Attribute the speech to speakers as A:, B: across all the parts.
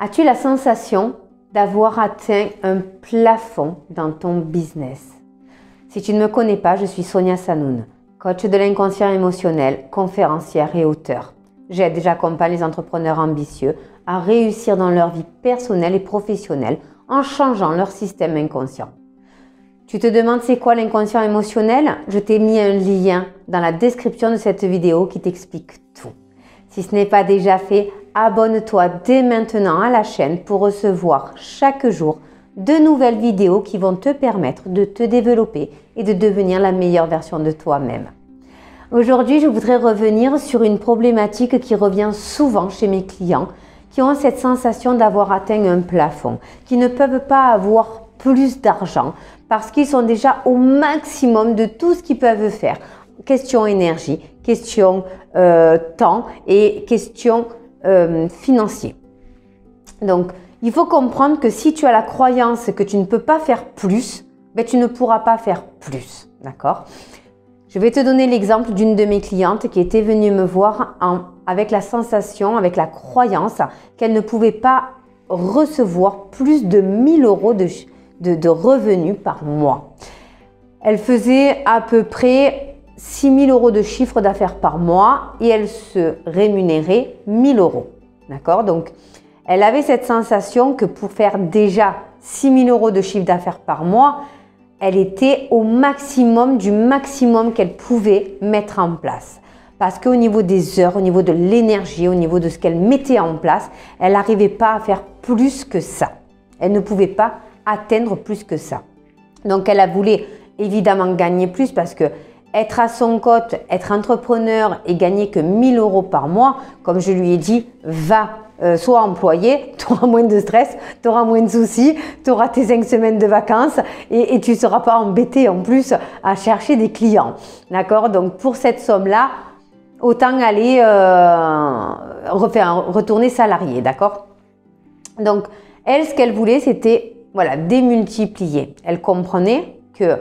A: As-tu la sensation d'avoir atteint un plafond dans ton business? Si tu ne me connais pas, je suis Sonia Sanoun, coach de l'inconscient émotionnel, conférencière et auteure. J'aide et j'accompagne les entrepreneurs ambitieux à réussir dans leur vie personnelle et professionnelle en changeant leur système inconscient. Tu te demandes c'est quoi l'inconscient émotionnel? Je t'ai mis un lien dans la description de cette vidéo qui t'explique tout. Si ce n'est pas déjà fait, abonne-toi dès maintenant à la chaîne pour recevoir chaque jour de nouvelles vidéos qui vont te permettre de te développer et de devenir la meilleure version de toi-même. Aujourd'hui, je voudrais revenir sur une problématique qui revient souvent chez mes clients qui ont cette sensation d'avoir atteint un plafond, qui ne peuvent pas avoir plus d'argent parce qu'ils sont déjà au maximum de tout ce qu'ils peuvent faire. Question énergie, question temps et question financier. Donc, il faut comprendre que si tu as la croyance que tu ne peux pas faire plus, ben, tu ne pourras pas faire plus. D'accord? Je vais te donner l'exemple d'une de mes clientes qui était venue me voir avec la sensation, avec la croyance qu'elle ne pouvait pas recevoir plus de 1000 euros de revenus par mois. Elle faisait à peu près 6 000 euros de chiffre d'affaires par mois et elle se rémunérait 1000 euros. D'accord? Donc, elle avait cette sensation que pour faire déjà 6 000 euros de chiffre d'affaires par mois, elle était au maximum du maximum qu'elle pouvait mettre en place. Parce qu'au niveau des heures, au niveau de l'énergie, au niveau de ce qu'elle mettait en place, elle n'arrivait pas à faire plus que ça. Elle ne pouvait pas atteindre plus que ça. Donc, elle a voulu évidemment gagner plus parce que être à son compte, être entrepreneur et gagner que 1000 euros par mois, comme je lui ai dit, sois employé, tu auras moins de stress, tu auras moins de soucis, tu auras tes 5 semaines de vacances et tu ne seras pas embêté en plus à chercher des clients. D'accord? Donc pour cette somme-là, autant aller retourner salarié. D'accord? Donc elle, ce qu'elle voulait, c'était démultiplier. Elle comprenait que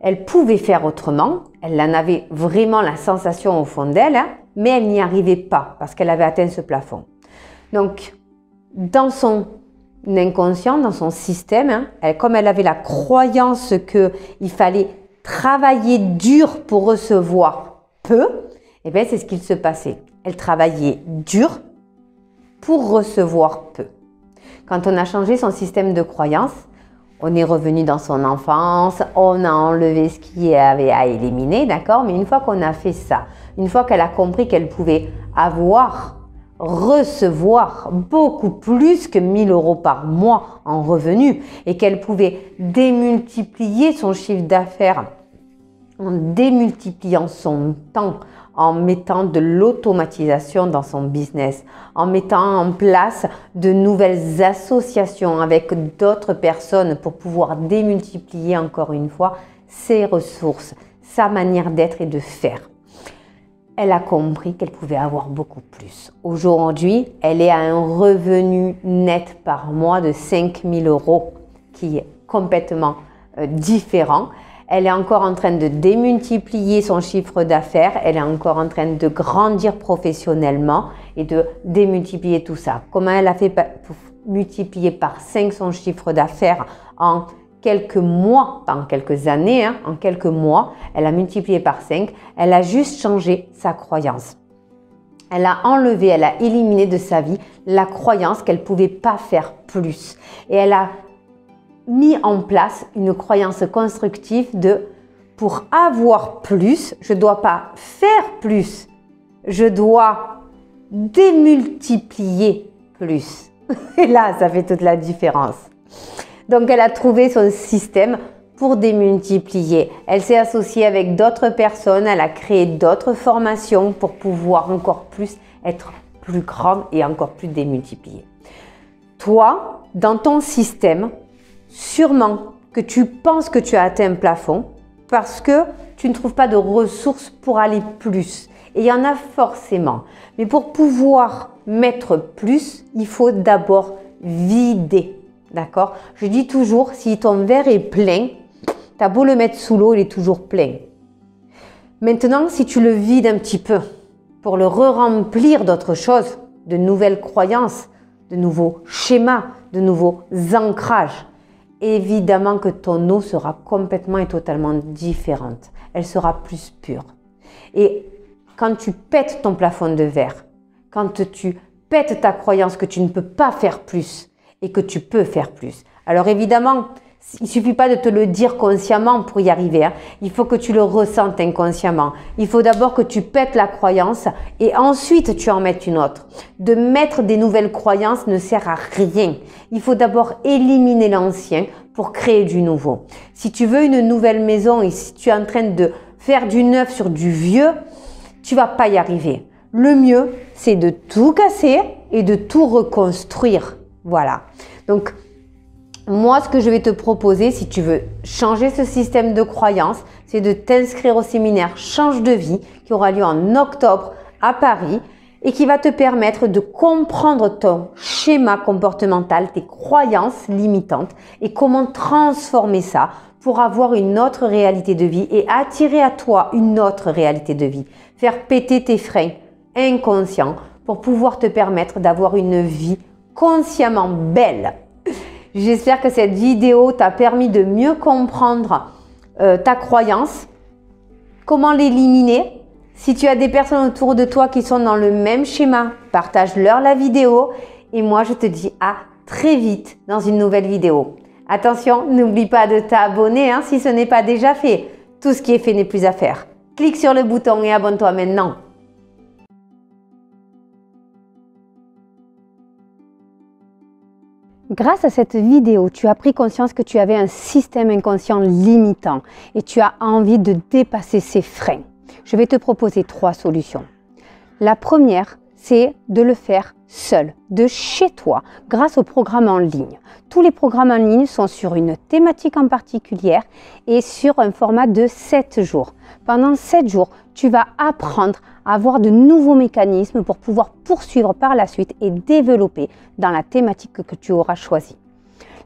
A: elle pouvait faire autrement, elle en avait vraiment la sensation au fond d'elle, mais elle n'y arrivait pas parce qu'elle avait atteint ce plafond. Donc, dans son inconscient, dans son système, comme elle avait la croyance qu'il fallait travailler dur pour recevoir peu, et bien c'est ce qu'il se passait. Elle travaillait dur pour recevoir peu. Quand on a changé son système de croyance, on est revenu dans son enfance, on a enlevé ce qu'il y avait à éliminer, d'accord? Mais une fois qu'on a fait ça, une fois qu'elle a compris qu'elle pouvait recevoir beaucoup plus que 1000 euros par mois en revenus et qu'elle pouvait démultiplier son chiffre d'affaires en démultipliant son temps, en mettant de l'automatisation dans son business, en mettant en place de nouvelles associations avec d'autres personnes pour pouvoir démultiplier encore une fois ses ressources, sa manière d'être et de faire. Elle a compris qu'elle pouvait avoir beaucoup plus. Aujourd'hui, elle est à un revenu net par mois de 5000 euros qui est complètement différent. Elle est encore en train de démultiplier son chiffre d'affaires. Elle est encore en train de grandir professionnellement et de démultiplier tout ça. Comment elle a fait pour multiplier par 5 son chiffre d'affaires en quelques mois, pas en quelques années, en quelques mois, elle a multiplié par 5. Elle a juste changé sa croyance. Elle a enlevé, elle a éliminé de sa vie la croyance qu'elle ne pouvait pas faire plus. Et elle a mis en place une croyance constructive de pour avoir plus, je ne dois pas faire plus, je dois démultiplier plus. Et là, ça fait toute la différence. Donc, elle a trouvé son système pour démultiplier. Elle s'est associée avec d'autres personnes, elle a créé d'autres formations pour pouvoir encore plus être plus grande et encore plus démultipliée. Toi, dans ton système, sûrement que tu penses que tu as atteint un plafond parce que tu ne trouves pas de ressources pour aller plus. Et il y en a forcément. Mais pour pouvoir mettre plus, il faut d'abord vider. D'accord? Je dis toujours, si ton verre est plein, tu as beau le mettre sous l'eau, il est toujours plein. Maintenant, si tu le vides un petit peu pour le re-remplir d'autres choses, de nouvelles croyances, de nouveaux schémas, de nouveaux ancrages. Évidemment que ton eau sera complètement et totalement différente. Elle sera plus pure. Et quand tu pètes ton plafond de verre, quand tu pètes ta croyance que tu ne peux pas faire plus et que tu peux faire plus. Alors évidemment, il ne suffit pas de te le dire consciemment pour y arriver. Hein. Il faut que tu le ressentes inconsciemment. Il faut d'abord que tu pètes la croyance et ensuite tu en mettes une autre. De mettre des nouvelles croyances ne sert à rien. Il faut d'abord éliminer l'ancien pour créer du nouveau. Si tu veux une nouvelle maison et si tu es en train de faire du neuf sur du vieux, tu ne vas pas y arriver. Le mieux, c'est de tout casser et de tout reconstruire. Voilà. Donc, moi, ce que je vais te proposer, si tu veux changer ce système de croyance, c'est de t'inscrire au séminaire Change de vie qui aura lieu en octobre à Paris et qui va te permettre de comprendre ton schéma comportemental, tes croyances limitantes et comment transformer ça pour avoir une autre réalité de vie et attirer à toi une autre réalité de vie. Faire péter tes freins inconscients pour pouvoir te permettre d'avoir une vie consciemment belle. J'espère que cette vidéo t'a permis de mieux comprendre ta croyance, comment l'éliminer. Si tu as des personnes autour de toi qui sont dans le même schéma, partage-leur la vidéo et moi je te dis à très vite dans une nouvelle vidéo. Attention, n'oublie pas de t'abonner si ce n'est pas déjà fait. Tout ce qui est fait n'est plus à faire. Clique sur le bouton et abonne-toi maintenant. Grâce à cette vidéo, tu as pris conscience que tu avais un système inconscient limitant et tu as envie de dépasser ces freins. Je vais te proposer 3 solutions. La première, c'est de le faire seul, de chez toi, grâce aux programmes en ligne. Tous les programmes en ligne sont sur une thématique en particulière et sur un format de 7 jours. Pendant 7 jours, tu vas apprendre à avoir de nouveaux mécanismes pour pouvoir poursuivre par la suite et développer dans la thématique que tu auras choisie.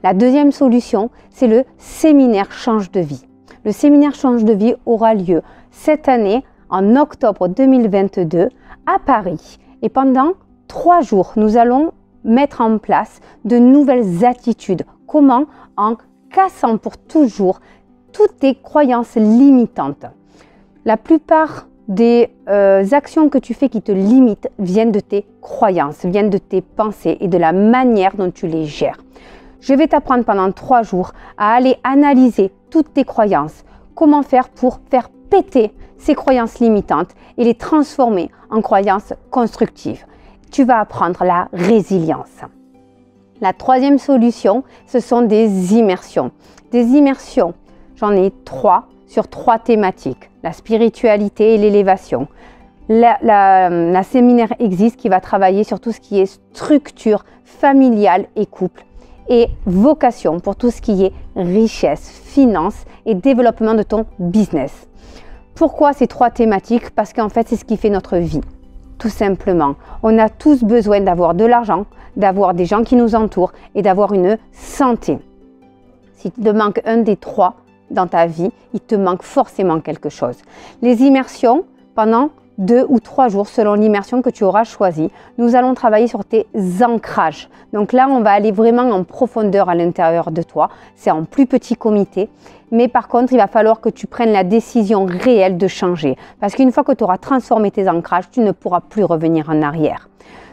A: La deuxième solution, c'est le séminaire Change de vie. Le séminaire Change de vie aura lieu cette année, en octobre 2022, à Paris. Et pendant 3 jours, nous allons mettre en place de nouvelles attitudes. Comment? En cassant pour toujours toutes tes croyances limitantes. La plupart des actions que tu fais qui te limitent viennent de tes croyances, viennent de tes pensées et de la manière dont tu les gères. Je vais t'apprendre pendant 3 jours à aller analyser toutes tes croyances. Comment faire pour faire péter ces croyances limitantes et les transformer en croyances constructives. Tu vas apprendre la résilience. La troisième solution, ce sont des immersions. Des immersions, j'en ai 3 sur 3 thématiques. La spiritualité et l'élévation. La séminaire existe qui va travailler sur tout ce qui est structure familiale et couple. Et vocation pour tout ce qui est richesse, finance et développement de ton business. Pourquoi ces 3 thématiques? Parce qu'en fait, c'est ce qui fait notre vie. Tout simplement, on a tous besoin d'avoir de l'argent, d'avoir des gens qui nous entourent et d'avoir une santé. Si tu te manques un des 3 dans ta vie, il te manque forcément quelque chose. Les immersions, pendant 2 ou 3 jours, selon l'immersion que tu auras choisie, nous allons travailler sur tes ancrages. Donc là, on va aller vraiment en profondeur à l'intérieur de toi. C'est en plus petit comité. Mais par contre, il va falloir que tu prennes la décision réelle de changer. Parce qu'une fois que tu auras transformé tes ancrages, tu ne pourras plus revenir en arrière.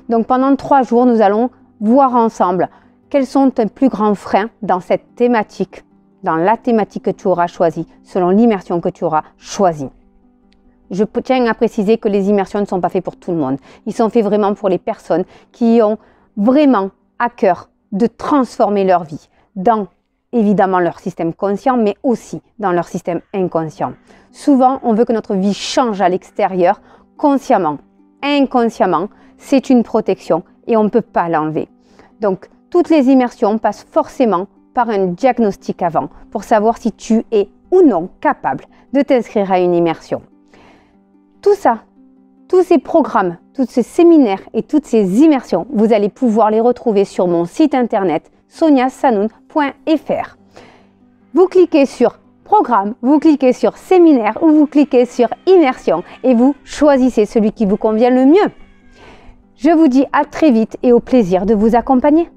A: Donc pendant 3 jours, nous allons voir ensemble quels sont tes plus grands freins dans cette thématique, dans la thématique que tu auras choisie, selon l'immersion que tu auras choisie. Je tiens à préciser que les immersions ne sont pas faites pour tout le monde. Ils sont faits vraiment pour les personnes qui ont vraiment à cœur de transformer leur vie dans évidemment leur système conscient, mais aussi dans leur système inconscient. Souvent, on veut que notre vie change à l'extérieur, consciemment, inconsciemment. C'est une protection et on ne peut pas l'enlever. Donc, toutes les immersions passent forcément par un diagnostic avant pour savoir si tu es ou non capable de t'inscrire à une immersion. Tout ça, tous ces programmes, tous ces séminaires et toutes ces immersions, vous allez pouvoir les retrouver sur mon site internet soniasanoun.fr. Vous cliquez sur programme, vous cliquez sur séminaire ou vous cliquez sur immersion et vous choisissez celui qui vous convient le mieux. Je vous dis à très vite et au plaisir de vous accompagner.